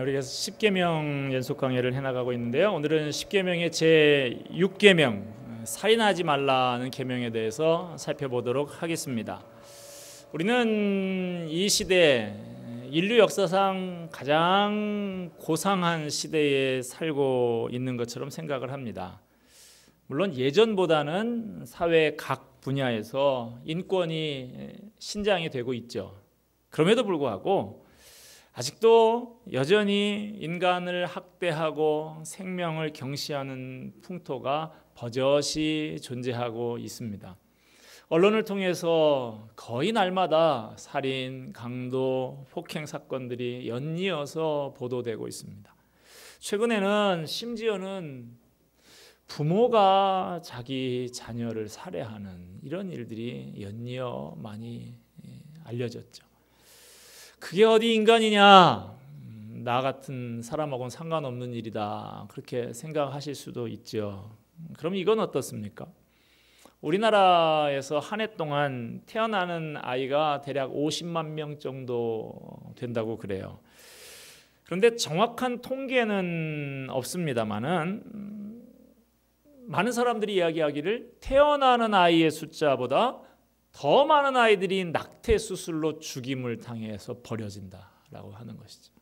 우리가 10계명 연속 강의를 해나가고 있는데요. 오늘은 10계명의 제 6계명 살인하지 말라는 계명에 대해서 살펴보도록 하겠습니다. 우리는 이 시대, 인류 역사상 가장 고상한 시대에 살고 있는 것처럼 생각을 합니다. 물론 예전보다는 사회 각 분야에서 인권이 신장이 되고 있죠. 그럼에도 불구하고 아직도 여전히 인간을 학대하고 생명을 경시하는 풍토가 버젓이 존재하고 있습니다. 언론을 통해서 거의 날마다 살인, 강도, 폭행 사건들이 연이어서 보도되고 있습니다. 최근에는 심지어는 부모가 자기 자녀를 살해하는 이런 일들이 연이어 많이 알려졌죠. 그게 어디 인간이냐? 나 같은 사람하고는 상관없는 일이다. 그렇게 생각하실 수도 있죠. 그럼 이건 어떻습니까? 우리나라에서 한 해 동안 태어나는 아이가 대략 50만 명 정도 된다고 그래요. 그런데 정확한 통계는 없습니다만은 많은 사람들이 이야기하기를 태어나는 아이의 숫자보다 더 많은 아이들이 낙태 수술로 죽임을 당해서 버려진다라고 하는 것이죠.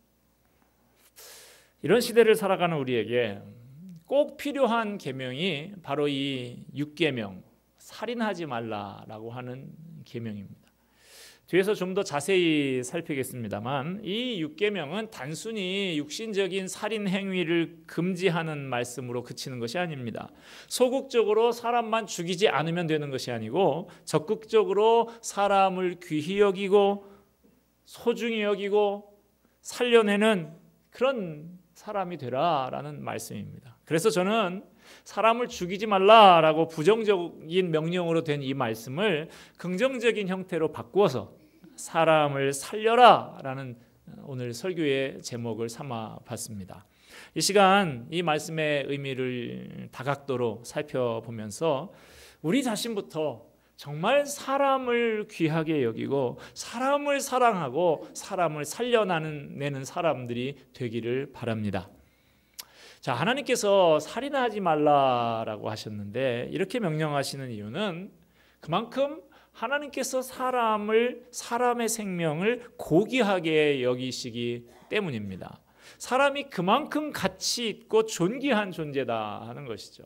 이런 시대를 살아가는 우리에게 꼭 필요한 계명이 바로 이 6계명, 살인하지 말라라고 하는 계명입니다. 뒤에서 좀 더 자세히 살피겠습니다만 이 6계명은 단순히 육신적인 살인 행위를 금지하는 말씀으로 그치는 것이 아닙니다. 소극적으로 사람만 죽이지 않으면 되는 것이 아니고 적극적으로 사람을 귀히 여기고 소중히 여기고 살려내는 그런 사람이 되라라는 말씀입니다. 그래서 저는 사람을 죽이지 말라라고 부정적인 명령으로 된 이 말씀을 긍정적인 형태로 바꾸어서 사람을 살려라라는 오늘 설교의 제목을 삼아 봤습니다. 이 시간 이 말씀의 의미를 다각도로 살펴보면서 우리 자신부터 정말 사람을 귀하게 여기고 사람을 사랑하고 사람을 살려내는 사람들이 되기를 바랍니다. 자, 하나님께서 살인하지 말라라고 하셨는데 이렇게 명령하시는 이유는 그만큼 하나님께서 사람의 생명을 고귀하게 여기시기 때문입니다. 사람이 그만큼 가치 있고 존귀한 존재다 하는 것이죠.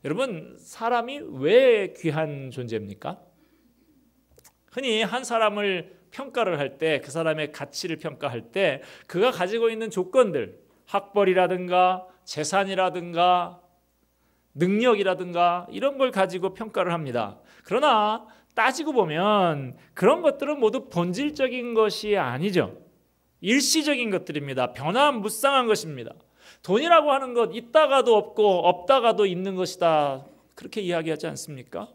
여러분, 사람이 왜 귀한 존재입니까? 흔히 한 사람을 평가를 할 때, 그 사람의 가치를 평가할 때 그가 가지고 있는 조건들, 학벌이라든가 재산이라든가 능력이라든가 이런 걸 가지고 평가를 합니다. 그러나 따지고 보면 그런 것들은 모두 본질적인 것이 아니죠. 일시적인 것들입니다. 변화무쌍한 것입니다. 돈이라고 하는 것 있다가도 없고 없다가도 있는 것이다. 그렇게 이야기하지 않습니까?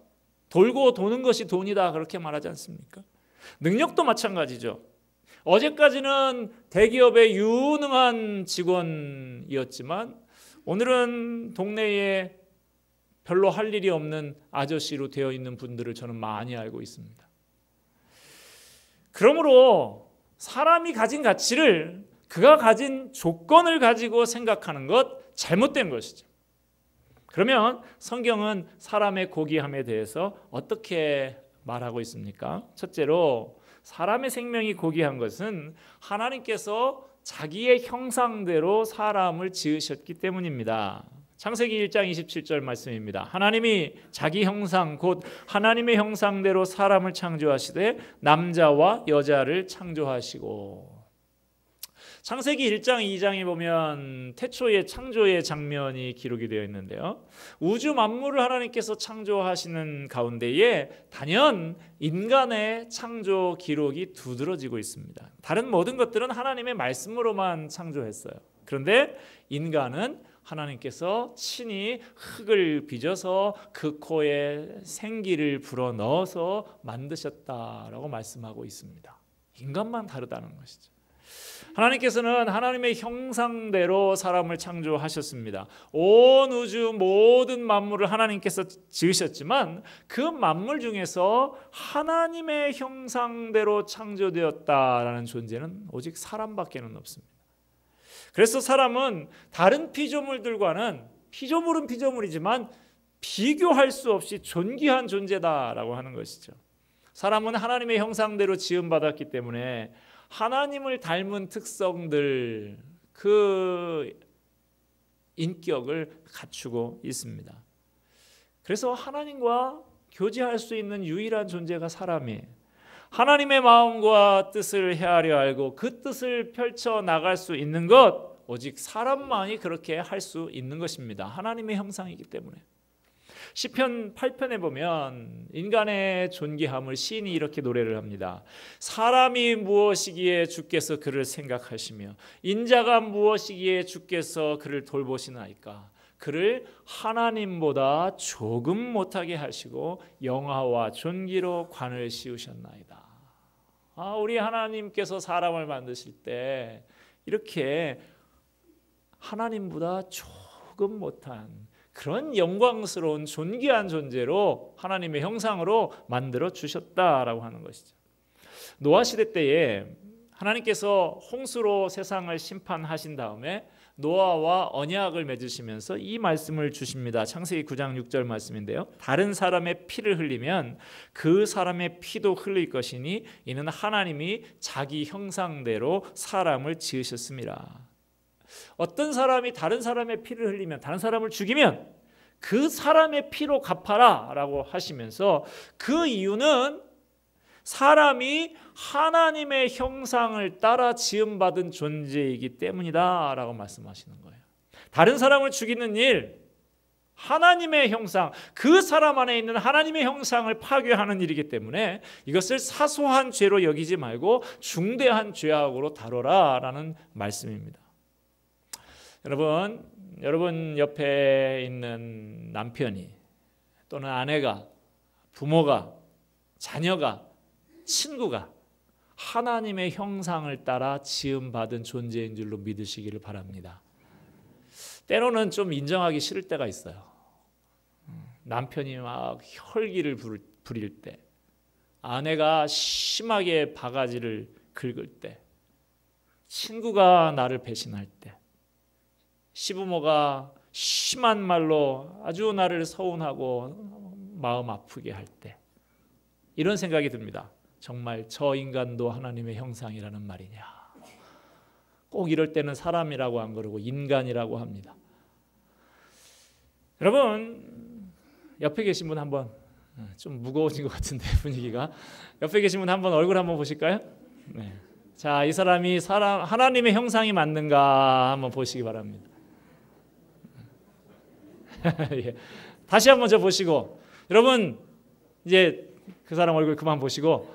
돌고 도는 것이 돈이다. 그렇게 말하지 않습니까? 능력도 마찬가지죠. 어제까지는 대기업의 유능한 직원이었지만 오늘은 동네에 별로 할 일이 없는 아저씨로 되어 있는 분들을 저는 많이 알고 있습니다. 그러므로 사람이 가진 가치를 그가 가진 조건을 가지고 생각하는 것 잘못된 것이죠. 그러면 성경은 사람의 고귀함에 대해서 어떻게 말하고 있습니까? 첫째로 사람의 생명이 고귀한 것은 하나님께서 자기의 형상대로 사람을 지으셨기 때문입니다. 창세기 1장 27절 말씀입니다. 하나님이 자기 형상 곧 하나님의 형상대로 사람을 창조하시되 남자와 여자를 창조하시고. 창세기 1장 2장에 보면 태초의 창조의 장면이 기록이 되어 있는데요. 우주 만물을 하나님께서 창조하시는 가운데에 단연 인간의 창조 기록이 두드러지고 있습니다. 다른 모든 것들은 하나님의 말씀으로만 창조했어요. 그런데 인간은 하나님께서 친히 흙을 빚어서 그 코에 생기를 불어넣어서 만드셨다라고 말씀하고 있습니다. 인간만 다르다는 것이죠. 하나님께서는 하나님의 형상대로 사람을 창조하셨습니다. 온 우주 모든 만물을 하나님께서 지으셨지만 그 만물 중에서 하나님의 형상대로 창조되었다라는 존재는 오직 사람밖에는 없습니다. 그래서 사람은 다른 피조물들과는 피조물은 피조물이지만 비교할 수 없이 존귀한 존재다라고 하는 것이죠. 사람은 하나님의 형상대로 지음받았기 때문에 하나님을 닮은 특성들, 그 인격을 갖추고 있습니다. 그래서 하나님과 교제할 수 있는 유일한 존재가 사람이에요. 하나님의 마음과 뜻을 헤아려 알고 그 뜻을 펼쳐 나갈 수 있는 것, 오직 사람만이 그렇게 할 수 있는 것입니다. 하나님의 형상이기 때문에. 시편 8편에 보면 인간의 존귀함을 시인이 이렇게 노래를 합니다. 사람이 무엇이기에 주께서 그를 생각하시며 인자가 무엇이기에 주께서 그를 돌보시나이까. 그를 하나님보다 조금 못하게 하시고 영화와 존귀로 관을 씌우셨나이다. 우리 하나님께서 사람을 만드실 때 이렇게 하나님보다 조금 못한 그런 영광스러운 존귀한 존재로 하나님의 형상으로 만들어 주셨다라고 하는 것이죠. 노아 시대 때에 하나님께서 홍수로 세상을 심판하신 다음에 노아와 언약을 맺으시면서 이 말씀을 주십니다. 창세기 9장 6절 말씀인데요. 다른 사람의 피를 흘리면 그 사람의 피도 흘릴 것이니 이는 하나님이 자기 형상대로 사람을 지으셨습니다. 어떤 사람이 다른 사람의 피를 흘리면, 다른 사람을 죽이면 그 사람의 피로 갚아라 라고 하시면서, 그 이유는 사람이 하나님의 형상을 따라 지음받은 존재이기 때문이다 라고 말씀하시는 거예요. 다른 사람을 죽이는 일, 하나님의 형상, 그 사람 안에 있는 하나님의 형상을 파괴하는 일이기 때문에 이것을 사소한 죄로 여기지 말고 중대한 죄악으로 다뤄라 라는 말씀입니다. 여러분 옆에 있는 남편이 또는 아내가, 부모가, 자녀가, 친구가 하나님의 형상을 따라 지음받은 존재인 줄로 믿으시기를 바랍니다. 때로는 좀 인정하기 싫을 때가 있어요. 남편이 막 혈기를 부릴 때, 아내가 심하게 바가지를 긁을 때, 친구가 나를 배신할 때, 시부모가 심한 말로 아주 나를 서운하고 마음 아프게 할 때, 이런 생각이 듭니다. 정말 저 인간도 하나님의 형상이라는 말이냐. 꼭 이럴 때는 사람이라고 안 그러고 인간이라고 합니다. 여러분, 옆에 계신 분 한번, 좀 무거워진 것 같은데 분위기가, 옆에 계신 분 한번 얼굴 한번 보실까요? 네. 자, 이 사람이 하나님의 형상이 맞는가 한번 보시기 바랍니다. 예. 다시 한번 저 보시고, 여러분 이제 그 사람 얼굴 그만 보시고,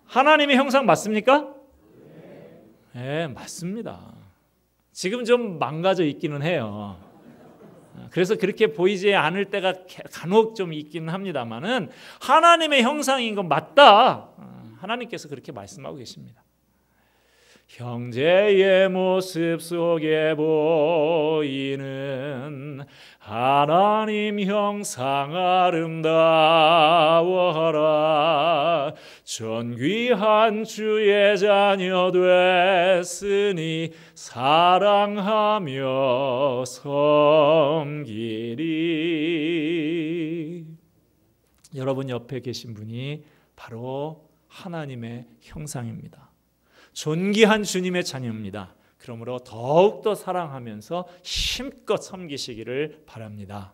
하나님의 형상 맞습니까? 네, 맞습니다. 지금 좀 망가져 있기는 해요. 그래서 그렇게 보이지 않을 때가 간혹 좀 있기는 합니다만은 하나님의 형상인 건 맞다. 하나님께서 그렇게 말씀하고 계십니다. 형제의 모습 속에 보이는 하나님 형상 아름다워라. 존귀한 주의 자녀 됐으니 사랑하며 섬기리. 여러분 옆에 계신 분이 바로 하나님의 형상입니다. 존귀한 주님의 자녀입니다. 그러므로 더욱더 사랑하면서 힘껏 섬기시기를 바랍니다.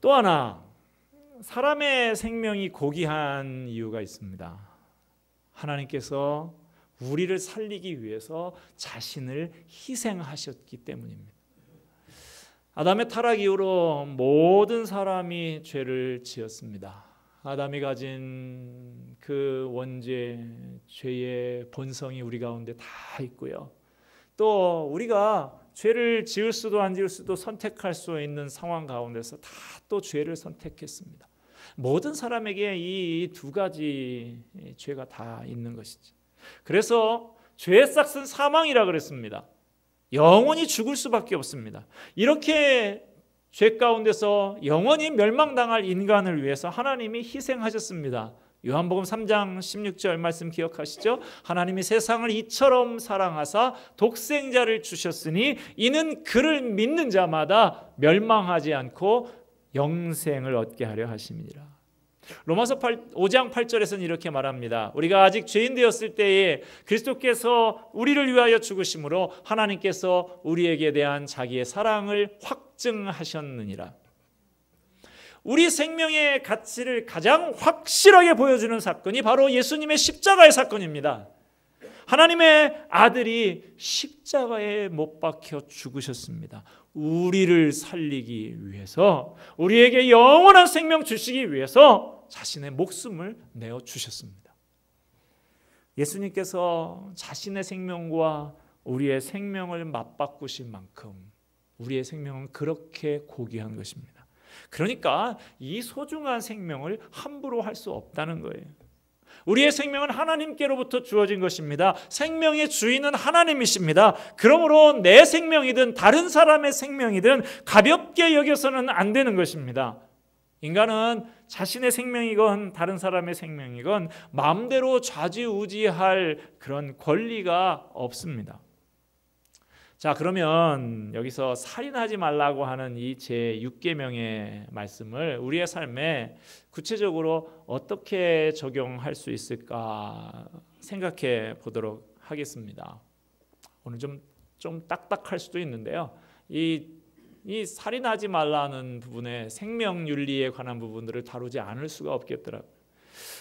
또 하나, 사람의 생명이 고귀한 이유가 있습니다. 하나님께서 우리를 살리기 위해서 자신을 희생하셨기 때문입니다. 아담의 타락 이후로 모든 사람이 죄를 지었습니다. 아담이 가진 그 원죄, 죄의 본성이 우리 가운데 다 있고요. 또 우리가 죄를 지을 수도 안 지을 수도 선택할 수 있는 상황 가운데서 다 또 죄를 선택했습니다. 모든 사람에게 이 두 가지 죄가 다 있는 것이죠. 그래서 죄의 싹은 사망이라 그랬습니다. 영원히 죽을 수밖에 없습니다. 이렇게 죄 가운데서 영원히 멸망당할 인간을 위해서 하나님이 희생하셨습니다. 요한복음 3장 16절 말씀 기억하시죠? 하나님이 세상을 이처럼 사랑하사 독생자를 주셨으니 이는 그를 믿는 자마다 멸망하지 않고 영생을 얻게 하려 하심이니라. 로마서 5장 8절에서는 이렇게 말합니다. 우리가 아직 죄인 되었을 때에 그리스도께서 우리를 위하여 죽으심으로 하나님께서 우리에게 대한 자기의 사랑을 확증하셨느니라. 우리 생명의 가치를 가장 확실하게 보여주는 사건이 바로 예수님의 십자가의 사건입니다. 하나님의 아들이 십자가에 못 박혀 죽으셨습니다. 우리를 살리기 위해서, 우리에게 영원한 생명 주시기 위해서 자신의 목숨을 내어 주셨습니다. 예수님께서 자신의 생명과 우리의 생명을 맞바꾸신 만큼 우리의 생명은 그렇게 고귀한 것입니다. 그러니까 이 소중한 생명을 함부로 할 수 없다는 거예요. 우리의 생명은 하나님께로부터 주어진 것입니다. 생명의 주인은 하나님이십니다. 그러므로 내 생명이든 다른 사람의 생명이든 가볍게 여겨서는 안 되는 것입니다. 인간은 자신의 생명이건 다른 사람의 생명이건 마음대로 좌지우지할 그런 권리가 없습니다. 자, 그러면 여기서 살인하지 말라고 하는 이 제6계명의 말씀을 우리의 삶에 구체적으로 어떻게 적용할 수 있을까 생각해 보도록 하겠습니다. 오늘 좀 딱딱할 수도 있는데요. 이 살인하지 말라는 부분에 생명윤리에 관한 부분들을 다루지 않을 수가 없겠더라고요.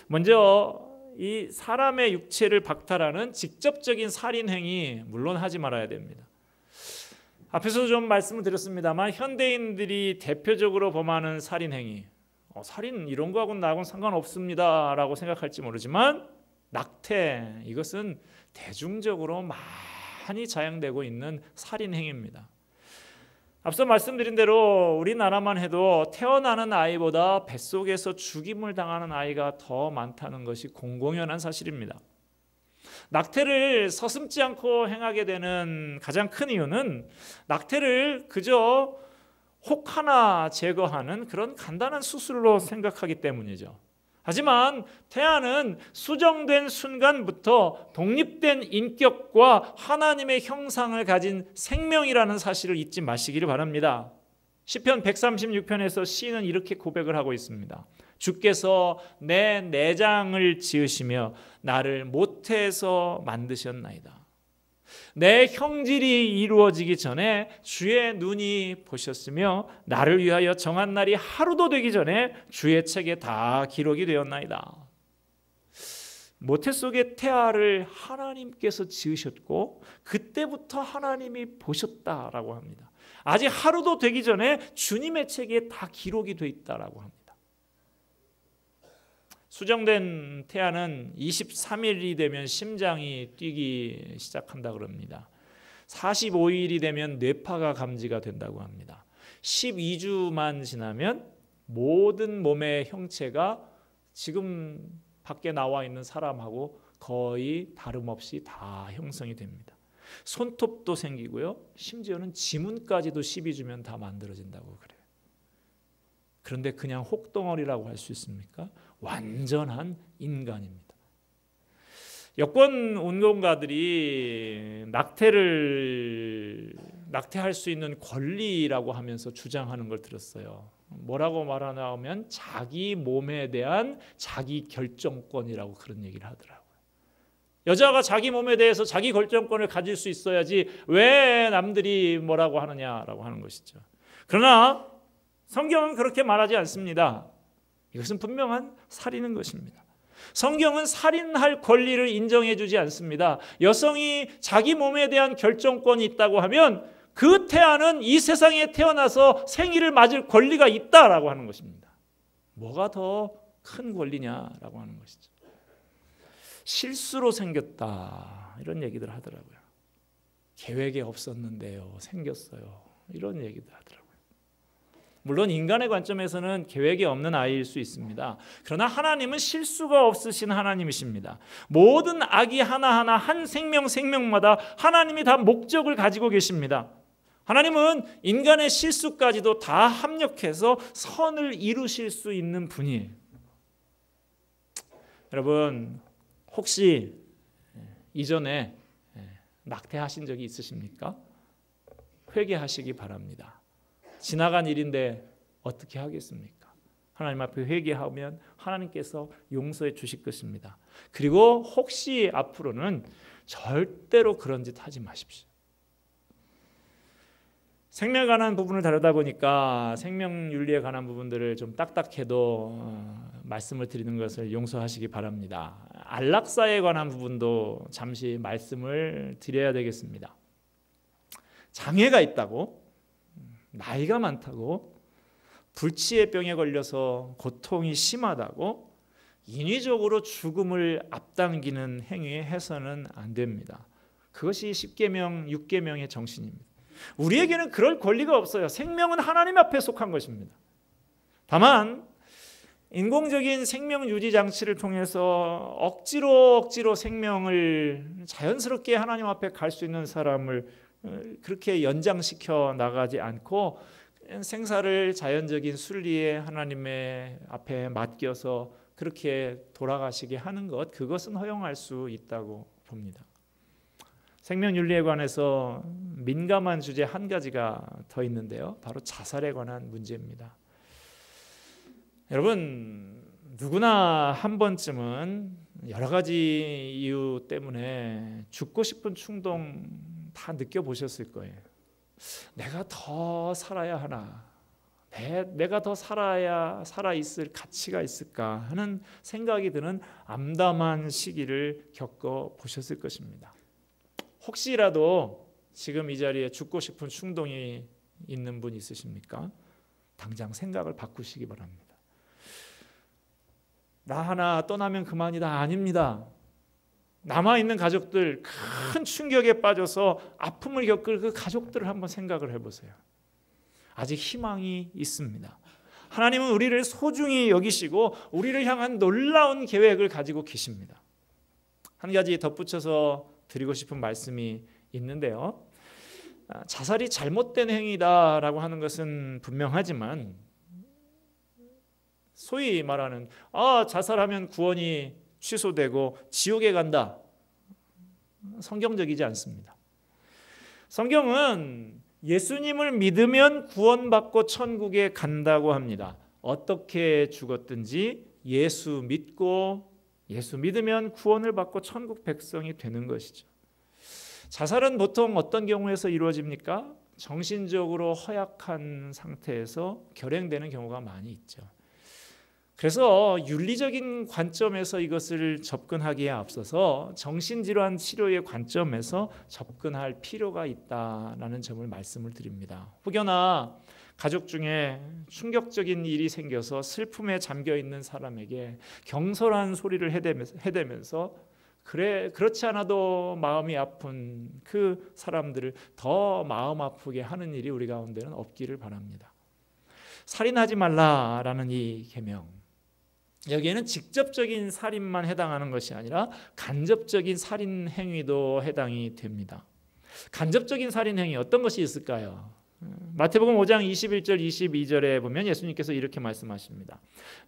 먼저 이 사람의 육체를 박탈하는 직접적인 살인행위 물론 하지 말아야 됩니다. 앞에서 좀 말씀을 드렸습니다만 현대인들이 대표적으로 범하는 살인행위, 살인 이런 거하고는 나하고는 상관없습니다 라고 생각할지 모르지만 낙태, 이것은 대중적으로 많이 자행되고 있는 살인행위입니다. 앞서 말씀드린 대로 우리나라만 해도 태어나는 아이보다 뱃속에서 죽임을 당하는 아이가 더 많다는 것이 공공연한 사실입니다. 낙태를 서슴지 않고 행하게 되는 가장 큰 이유는 낙태를 그저 혹 하나 제거하는 그런 간단한 수술로 생각하기 때문이죠. 하지만 태아는 수정된 순간부터 독립된 인격과 하나님의 형상을 가진 생명이라는 사실을 잊지 마시기를 바랍니다. 시편 136편에서 시인은 이렇게 고백을 하고 있습니다. 주께서 내 내장을 지으시며 나를 모태에서 만드셨나이다. 내 형질이 이루어지기 전에 주의 눈이 보셨으며 나를 위하여 정한 날이 하루도 되기 전에 주의 책에 다 기록이 되었나이다. 모태 속의 태아를 하나님께서 지으셨고 그때부터 하나님이 보셨다라고 합니다. 아직 하루도 되기 전에 주님의 책에 다 기록이 돼 있다라고 합니다. 수정된 태아는 23일이 되면 심장이 뛰기 시작한다 그럽니다. 45일이 되면 뇌파가 감지가 된다고 합니다. 12주만 지나면 모든 몸의 형체가 지금 밖에 나와 있는 사람하고 거의 다름없이 다 형성이 됩니다. 손톱도 생기고요. 심지어는 지문까지도 12주면 다 만들어진다고 그래요. 그런데 그냥 혹덩어리라고 할 수 있습니까? 완전한 인간입니다. 여권 운동가들이 낙태할 수 있는 권리라고 하면서 주장하는 걸 들었어요. 뭐라고 말하냐 하면 자기 몸에 대한 자기 결정권이라고 그런 얘기를 하더라고요. 여자가 자기 몸에 대해서 자기 결정권을 가질 수 있어야지 왜 남들이 뭐라고 하느냐라고 하는 것이죠. 그러나 성경은 그렇게 말하지 않습니다. 이것은 분명한 살인인 것입니다. 성경은 살인할 권리를 인정해 주지 않습니다. 여성이 자기 몸에 대한 결정권이 있다고 하면 그 태아는 이 세상에 태어나서 생일을 맞을 권리가 있다라고 하는 것입니다. 뭐가 더 큰 권리냐라고 하는 것이죠. 실수로 생겼다 이런 얘기들 하더라고요. 계획이 없었는데요, 생겼어요. 이런 얘기들 하더라고요. 물론 인간의 관점에서는 계획이 없는 아이일 수 있습니다. 그러나 하나님은 실수가 없으신 하나님이십니다. 모든 아기 하나하나 한 생명마다 하나님이 다 목적을 가지고 계십니다. 하나님은 인간의 실수까지도 다 합력해서 선을 이루실 수 있는 분이에요. 여러분 혹시 이전에 낙태하신 적이 있으십니까? 회개하시기 바랍니다. 지나간 일인데 어떻게 하겠습니까? 하나님 앞에 회개하면 하나님께서 용서해 주실 것입니다. 그리고 혹시 앞으로는 절대로 그런 짓 하지 마십시오. 생명에 관한 부분을 다루다 보니까 생명윤리에 관한 부분들을 좀 딱딱해도 말씀을 드리는 것을 용서하시기 바랍니다. 안락사에 관한 부분도 잠시 말씀을 드려야 되겠습니다. 장애가 있다고, 나이가 많다고, 불치의 병에 걸려서 고통이 심하다고 인위적으로 죽음을 앞당기는 행위에 해서는 안 됩니다. 그것이 10계명, 6계명의 정신입니다. 우리에게는 그럴 권리가 없어요. 생명은 하나님 앞에 속한 것입니다. 다만 인공적인 생명 유지 장치를 통해서 억지로 생명을 자연스럽게 하나님 앞에 갈 수 있는 사람을 그렇게 연장시켜 나가지 않고 생사를 자연적인 순리에 하나님의 앞에 맡겨서 그렇게 돌아가시게 하는 것, 그것은 허용할 수 있다고 봅니다. 생명윤리에 관해서 민감한 주제 한 가지가 더 있는데요. 바로 자살에 관한 문제입니다. 여러분 누구나 한 번쯤은 여러 가지 이유 때문에 죽고 싶은 충동 다 느껴보셨을 거예요. 내가 더 살아야 하나? 내가 더 살아있을 가치가 있을까 하는 생각이 드는 암담한 시기를 겪어보셨을 것입니다. 혹시라도 지금 이 자리에 죽고 싶은 충동이 있는 분 있으십니까? 당장 생각을 바꾸시기 바랍니다. 나 하나 떠나면 그만이다. 아닙니다. 남아있는 가족들, 큰 충격에 빠져서 아픔을 겪을 그 가족들을 한번 생각을 해보세요. 아직 희망이 있습니다. 하나님은 우리를 소중히 여기시고 우리를 향한 놀라운 계획을 가지고 계십니다. 한 가지 덧붙여서 드리고 싶은 말씀이 있는데요. 자살이 잘못된 행위다라고 하는 것은 분명하지만 소위 말하는 자살하면 구원이 취소되고 지옥에 간다. 성경적이지 않습니다. 성경은 예수님을 믿으면 구원받고 천국에 간다고 합니다. 어떻게 죽었든지 예수 믿으면 구원을 받고 천국 백성이 되는 것이죠. 자살은 보통 어떤 경우에서 이루어집니까? 정신적으로 허약한 상태에서 결행되는 경우가 많이 있죠. 그래서 윤리적인 관점에서 이것을 접근하기에 앞서서 정신질환 치료의 관점에서 접근할 필요가 있다는 점을 말씀을 드립니다. 혹여나 가족 중에 충격적인 일이 생겨서 슬픔에 잠겨있는 사람에게 경솔한 소리를 해대면서 그렇지 않아도 마음이 아픈 그 사람들을 더 마음 아프게 하는 일이 우리 가운데는 없기를 바랍니다. 살인하지 말라라는 이 계명, 여기에는 직접적인 살인만 해당하는 것이 아니라 간접적인 살인 행위도 해당이 됩니다. 간접적인 살인 행위 어떤 것이 있을까요? 마태복음 5장 21절 22절에 보면 예수님께서 이렇게 말씀하십니다.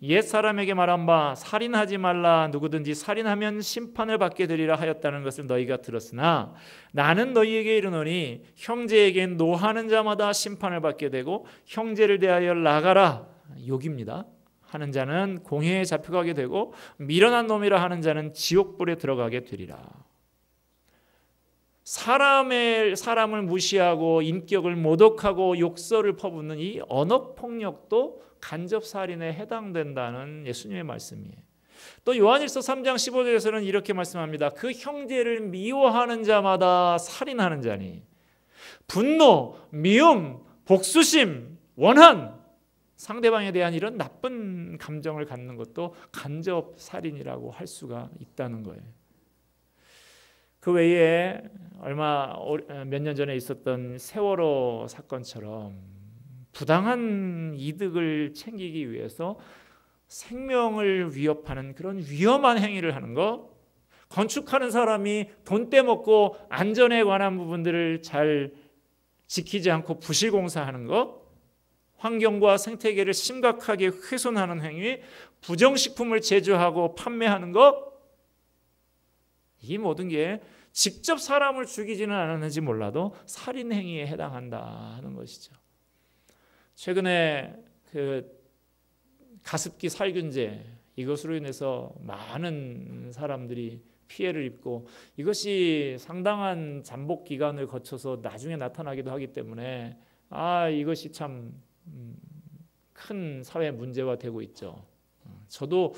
옛 사람에게 말한 바 살인하지 말라, 누구든지 살인하면 심판을 받게 되리라 하였다는 것을 너희가 들었으나 나는 너희에게 이르노니 형제에게 노하는 자마다 심판을 받게 되고 형제를 대하여 나가라, 욕입니다, 하는 자는 공회에 잡혀가게 되고 미련한 놈이라 하는 자는 지옥불에 들어가게 되리라. 사람을 무시하고 인격을 모독하고 욕설을 퍼붓는 이 언어폭력도 간접살인에 해당된다는 예수님의 말씀이에요. 또 요한일서 3장 15절에서는 이렇게 말씀합니다. 그 형제를 미워하는 자마다 살인하는 자니 분노, 미움, 복수심, 원한, 상대방에 대한 이런 나쁜 감정을 갖는 것도 간접살인이라고 할 수가 있다는 거예요. 그 외에 몇 년 전에 있었던 세월호 사건처럼 부당한 이득을 챙기기 위해서 생명을 위협하는 그런 위험한 행위를 하는 것, 건축하는 사람이 돈 떼먹고 안전에 관한 부분들을 잘 지키지 않고 부실공사하는 것, 환경과 생태계를 심각하게 훼손하는 행위, 부정식품을 제조하고 판매하는 것, 이 모든 게 직접 사람을 죽이지는 않았는지 몰라도 살인 행위에 해당한다 하는 것이죠. 최근에 가습기 살균제, 이것으로 인해서 많은 사람들이 피해를 입고 이것이 상당한 잠복 기간을 거쳐서 나중에 나타나기도 하기 때문에 이것이 참 큰 사회 문제가 되고 있죠. 저도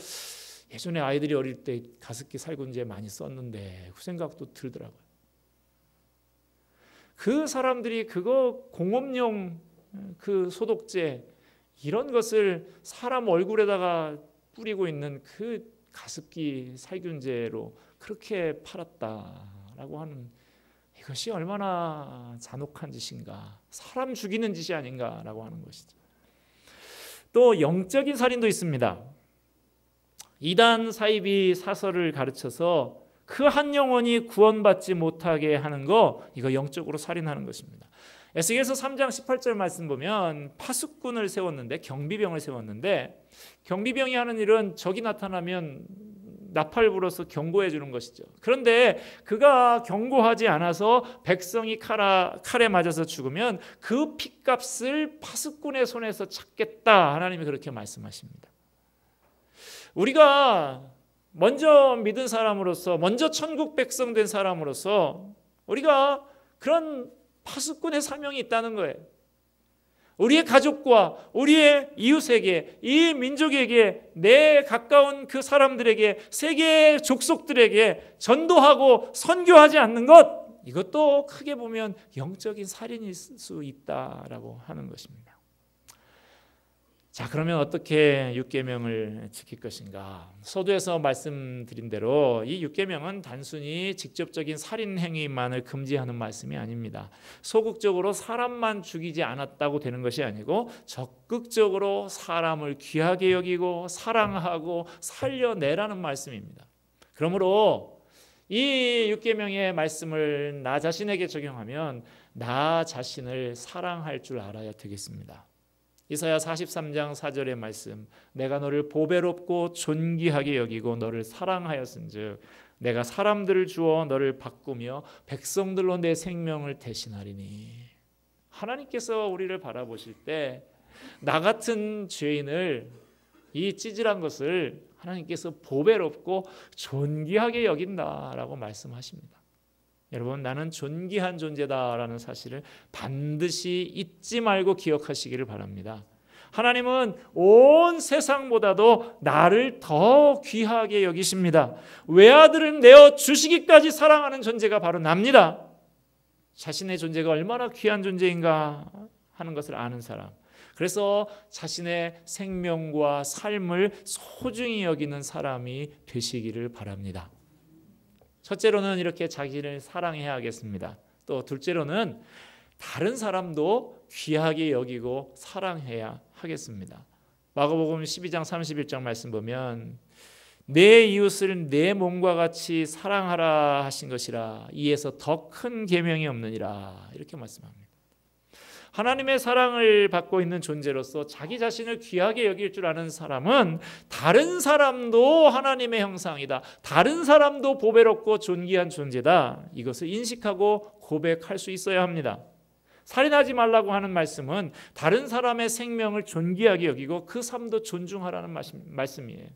예전에 아이들이 어릴 때 가습기 살균제 많이 썼는데 그 생각도 들더라고요. 그 사람들이 그거 공업용 그 소독제 이런 것을 사람 얼굴에다가 뿌리고 있는 그 가습기 살균제로 그렇게 팔았다라고 하는, 이것이 얼마나 잔혹한 짓인가, 사람 죽이는 짓이 아닌가라고 하는 것이죠. 또 영적인 살인도 있습니다. 이단 사이비 사설을 가르쳐서 그 한 영혼이 구원받지 못하게 하는 거, 이거 영적으로 살인하는 것입니다. 에스겔서 3장 18절 말씀 보면 파수꾼을 세웠는데, 경비병을 세웠는데, 경비병이 하는 일은 적이 나타나면 나팔 불어서 경고해 주는 것이죠. 그런데 그가 경고하지 않아서 백성이 칼에 맞아서 죽으면 그 핏값을 파수꾼의 손에서 찾겠다, 하나님이 그렇게 말씀하십니다. 우리가 먼저 믿은 사람으로서, 먼저 천국 백성 된 사람으로서 우리가 그런 파수꾼의 사명이 있다는 거예요. 우리의 가족과 우리의 이웃에게, 이 민족에게, 내 가까운 그 사람들에게, 세계의 족속들에게 전도하고 선교하지 않는 것, 이것도 크게 보면 영적인 살인일 수 있다라고 하는 것입니다. 자, 그러면 어떻게 율계명을 지킬 것인가? 서두에서 말씀드린 대로 이 율계명은 단순히 직접적인 살인 행위만을 금지하는 말씀이 아닙니다. 소극적으로 사람만 죽이지 않았다고 되는 것이 아니고 적극적으로 사람을 귀하게 여기고 사랑하고 살려내라는 말씀입니다. 그러므로 이 율계명의 말씀을 나 자신에게 적용하면 나 자신을 사랑할 줄 알아야 되겠습니다. 이사야 43장 4절의 말씀, 내가 너를 보배롭고 존귀하게 여기고 너를 사랑하였은즉 내가 사람들을 주어 너를 바꾸며 백성들로 내 생명을 대신하리니. 하나님께서 우리를 바라보실 때 나 같은 죄인을, 이 찌질한 것을 하나님께서 보배롭고 존귀하게 여긴다라고 말씀하십니다. 여러분, 나는 존귀한 존재다라는 사실을 반드시 잊지 말고 기억하시기를 바랍니다. 하나님은 온 세상보다도 나를 더 귀하게 여기십니다. 외아들을 내어 주시기까지 사랑하는 존재가 바로 납니다. 자신의 존재가 얼마나 귀한 존재인가 하는 것을 아는 사람, 그래서 자신의 생명과 삶을 소중히 여기는 사람이 되시기를 바랍니다. 첫째로는 이렇게 자기를 사랑해야 하겠습니다. 또 둘째로는 다른 사람도 귀하게 여기고 사랑해야 하겠습니다. 마가복음 12장 31절 말씀 보면 내 이웃을 내 몸과 같이 사랑하라 하신 것이라, 이에서 더 큰 계명이 없느니라, 이렇게 말씀합니다. 하나님의 사랑을 받고 있는 존재로서 자기 자신을 귀하게 여길 줄 아는 사람은 다른 사람도 하나님의 형상이다, 다른 사람도 보배롭고 존귀한 존재다, 이것을 인식하고 고백할 수 있어야 합니다. 살인하지 말라고 하는 말씀은 다른 사람의 생명을 존귀하게 여기고 그 삶도 존중하라는 말씀이에요.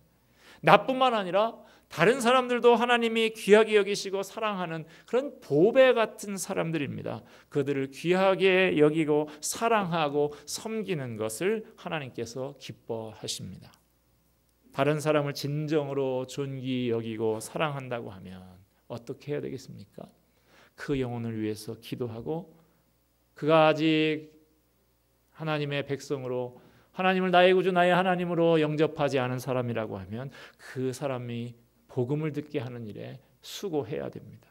나뿐만 아니라 다른 사람들도 하나님이 귀하게 여기시고 사랑하는 그런 보배 같은 사람들입니다. 그들을 귀하게 여기고 사랑하고 섬기는 것을 하나님께서 기뻐하십니다. 다른 사람을 진정으로 존귀 여기고 사랑한다고 하면 어떻게 해야 되겠습니까? 그 영혼을 위해서 기도하고, 그가 아직 하나님의 백성으로, 하나님을 나의 구주 나의 하나님으로 영접하지 않은 사람이라고 하면 그 사람이 복음을 듣게 하는 일에 수고해야 됩니다.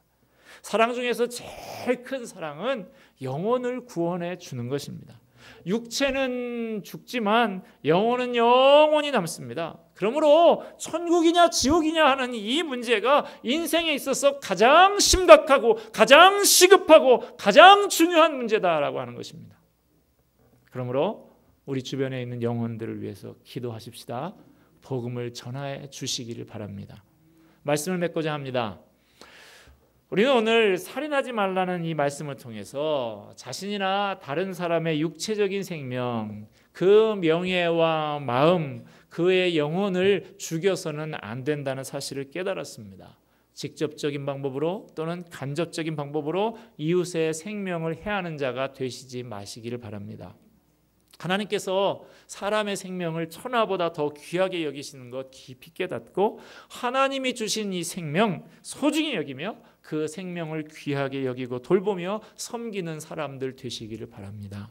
사랑 중에서 제일 큰 사랑은 영혼을 구원해 주는 것입니다. 육체는 죽지만 영혼은 영원히 남습니다. 그러므로 천국이냐 지옥이냐 하는 이 문제가 인생에 있어서 가장 심각하고 가장 시급하고 가장 중요한 문제다라고 하는 것입니다. 그러므로 우리 주변에 있는 영혼들을 위해서 기도하십시다. 복음을 전해 주시기를 바랍니다. 말씀을 맺고자 합니다. 우리는 오늘 살인하지 말라는 이 말씀을 통해서 자신이나 다른 사람의 육체적인 생명, 그 명예와 마음, 그의 영혼을 죽여서는 안 된다는 사실을 깨달았습니다. 직접적인 방법으로 또는 간접적인 방법으로 이웃의 생명을 해하는 자가 되시지 마시기를 바랍니다. 하나님께서 사람의 생명을 천하보다 더 귀하게 여기시는 것 깊이 깨닫고 하나님이 주신 이 생명 소중히 여기며 그 생명을 귀하게 여기고 돌보며 섬기는 사람들 되시기를 바랍니다.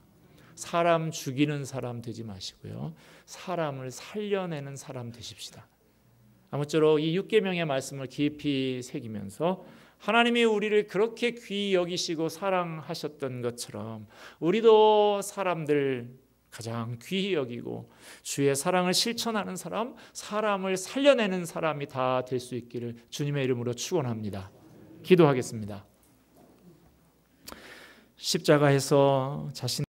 사람 죽이는 사람 되지 마시고요. 사람을 살려내는 사람 되십시다. 아무쪼록 이 6계명의 말씀을 깊이 새기면서 하나님이 우리를 그렇게 귀히 여기시고 사랑하셨던 것처럼 우리도 사람들 가장 귀히 여기고 주의 사랑을 실천하는 사람, 사람을 살려내는 사람이 다 될 수 있기를 주님의 이름으로 축원합니다. 기도하겠습니다. 십자가에서 자신